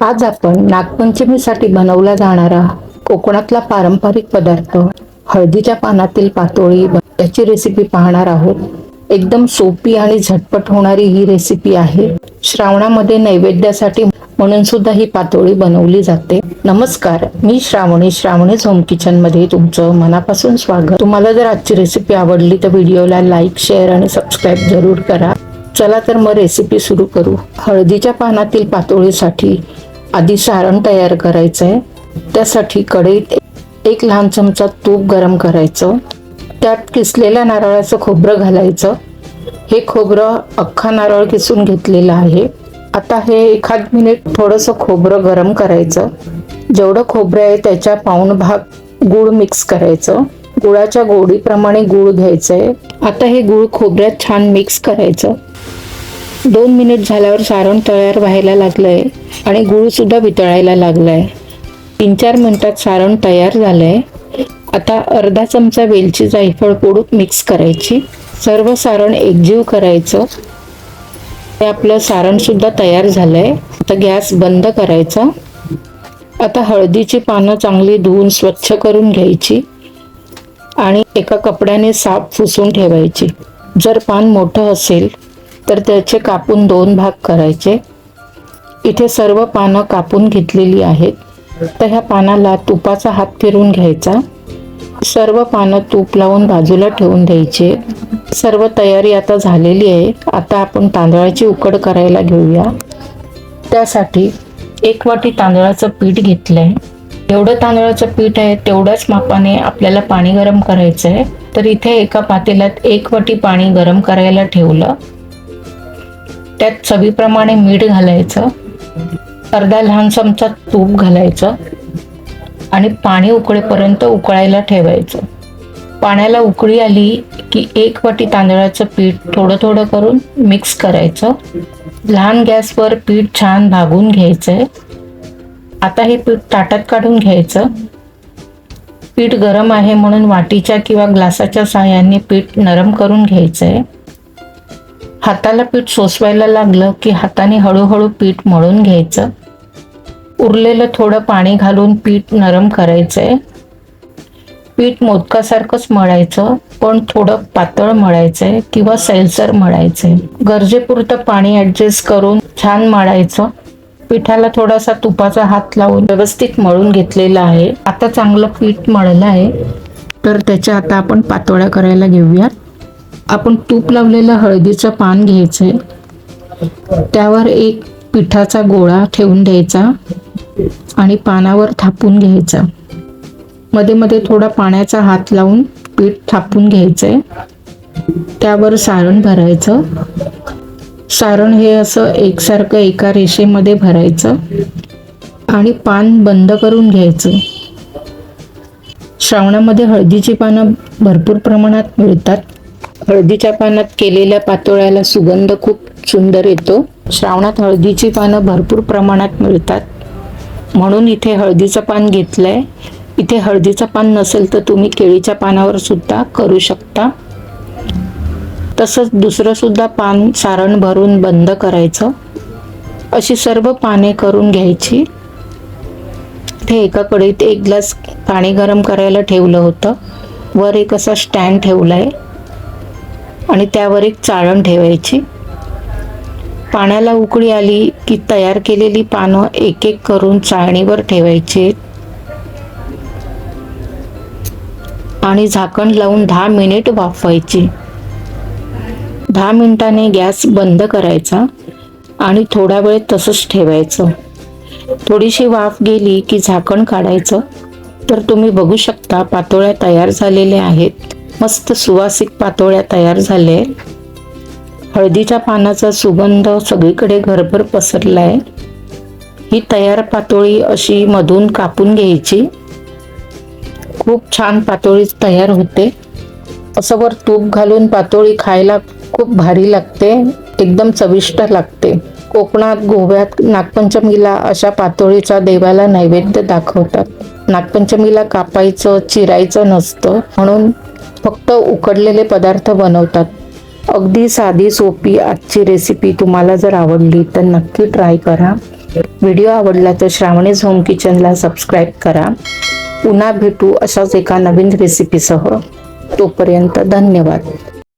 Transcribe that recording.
आज आपण नागपंचमीसाठी बनवला जाणारा कोकणातला पारंपरिक पदार्थ हळदीच्या पानातील पातोळी याची रेसिपी पाहणार आहोत. एकदम सोपी आणि झटपट होणारी ही रेसिपी आहे. श्रावणामध्ये नैवेद्यासाठी म्हणून सुद्धा ही पातोळी बनवली जाते. नमस्कार, मी श्रावणी होम किचन मध्ये तुमचं मनापासून स्वागत. तुम्हाला जर आजची रेसिपी आवडली तर व्हिडिओला लाईक, शेअर आणि सबस्क्राईब जरूर करा. चला तर मग रेसिपी सुरू करू. हळदीच्या पानातील पातोळीसाठी आधी सारण तयार करायचं आहे. त्यासाठी कढईत एक लहान चमचा तूप गरम करायचं. त्यात किसलेल्या नारळाचं खोबरं घालायचं. हे खोबरं अख्खा नारळ किसून घेतलेलं आहे. आता हे एखाद मिनिट थोडंसं खोबरं गरम करायचं. जेवढं खोबरं आहे त्याच्या पाऊण भाग गूळ मिक्स करायचं. गुळाच्या गोडीप्रमाणे गूळ घ्यायचंय. आता हे गूळ खोबऱ्यात छान मिक्स करायचं. 2 मिनिट झाल्यावर सारण तयार व्हायला लागलंय आणि गूळ सुद्धा वितळायला लागलाय. 3-4 मिनिटात सारण तयार झालंय. आता अर्धा चमचा वेलची जायफळ पूड मिक्स करायची. सर्व सारण एकजीव करायचं. हे आपलं सारण सुद्धा तयार झालंय. आता गॅस बंद करायचा. आता हळदीची पानं चांगली धुवून स्वच्छ करून घ्यायची आणि एका कपड्याने साफ पुसून ठेवायची. जर पान मोठं असेल तर त्याचे कापून 2 भाग करायचे. इथे सर्व पानं कापून घेतलेली आहेत. तर ह्या पानाला तुपाचा हात फिरून घ्यायचा. सर्व पानं तूप लावून बाजूला ठेवून द्यायचे. सर्व तयारी आता झालेली आहे. आता आपण तांदळाची उकड करायला घेऊया. त्यासाठी 1 वाटी तांदळाचं पीठ घेतलंय. जेवढं तांदळाचं पीठ आहे तेवढ्याच मापाने आपल्याला पाणी गरम करायचं आहे. तर इथे एका पातेल्यात 1 वाटी पाणी गरम करायला ठेवलं. त्यात चवीप्रमाणे मीठ घालायचं. अर्धा लहान चमचा तूप घालायचं आणि पाणी उकळेपर्यंत उकळायला ठेवायचं. पाण्याला उकळी आली की 1 वाटी तांदळाचं पीठ थोडं थोडं करून मिक्स करायचं. लहान गॅसवर पीठ छान भागून घ्यायचंय. आता हे पीठ ताटात काढून घ्यायचं. पीठ गरम आहे म्हणून वाटीच्या किंवा ग्लासाच्या साहाय्याने पीठ नरम करून घ्यायचंय. हाताला पीठ सोसवायला लागलं की हाताने हळूहळू पीठ मळून घ्यायचं. उरलेलं थोडं पाणी घालून पीठ नरम करायचंय. पीठ मोदकासारखंच मळायचं, पण थोडं पातळ मळायचंय किंवा सैलसर मळायचंय. गरजेपुरतं पाणी ऍडजस्ट करून छान मळायचं. पिठाला थोडासा तुपाचा हात लावून व्यवस्थित मळून घेतलेलं आहे. आता चांगलं पीठ मळलं आहे. तर त्याच्या आता आपण पातोळ्या करायला घेऊयात. आपण तूप लावलेलं हळदीचं पान घ्यायचंय. त्यावर एक पिठाचा गोळा ठेवून द्यायचा आणि पानावर थापून घ्यायचा. मध्ये मध्ये थोडा पाण्याचा हात लावून पीठ थापून घ्यायचंय. त्यावर सारण भरायचं. सारण हे असं एकसारखं एका रेषेमध्ये भरायचं आणि पान बंद करून घ्यायचं. श्रावणामध्ये हळदीची पानं भरपूर प्रमाणात मिळतात. हळदीच्या पानात केलेल्या पातोळ्याला सुगंध खूप सुंदर येतो. श्रावणात हळदीची पानं भरपूर प्रमाणात मिळतात म्हणून इथे हळदीचं पान घेतलंय. इथे हळदीचं पान नसेल तर तुम्ही केळीच्या पानावर सुद्धा करू शकता. तसंच दुसरं सुद्धा पान सारण भरून बंद करायचं. अशी सर्व पाने करून घ्यायची. इथे एका कढईत 1 ग्लास पाणी गरम करायला ठेवलं होतं. वर एक असा स्टँड ठेवलाय आणि त्यावर एक चाळण ठेवायची. पाण्याला उकळी आली की तयार केलेली पानं एक एक करून चाळणीवर ठेवायची आणि झाकण लावून 10 मिनिट वाफवायची. 10 मिनिटांनी गॅस बंद करायचा आणि थोडा वेळ तसंच ठेवायचं. थोडीशी वाफ गेली की झाकण काढायचं. तर तुम्ही बघू शकता पातोळ्या तयार झालेल्या आहेत. मस्त सुवासिक पातोळ्या तयार झाल्या. हळदीच्या पानाचा सुगंध सगळीकडे घरभर पसरलाय. ही तयार पातोळी अशी मधून कापून घ्यायची. खूप छान पातोळी तयार होते. असं वर तूप घालून पातोळी खायला खूप भारी लागते. एकदम चविष्ट लागते. कोकणात, गोव्यात नागपंचमीला अशा पातोळीचा देवाला नैवेद्य दाखवतात. नागपंचमीला कापायचं, चिरायचं नसतं म्हणून फक्त उकडलेले पदार्थ बनवतात. अगदी साधी सोपी आजची रेसिपी तुम्हाला जर आवडली तर नक्की ट्राय करा. व्हिडिओ आवडला तर श्रावणीज होम किचनला सबस्क्राईब करा. पुन्हा भेटू अशाच एका नवीन रेसिपीसह. तोपर्यंत धन्यवाद.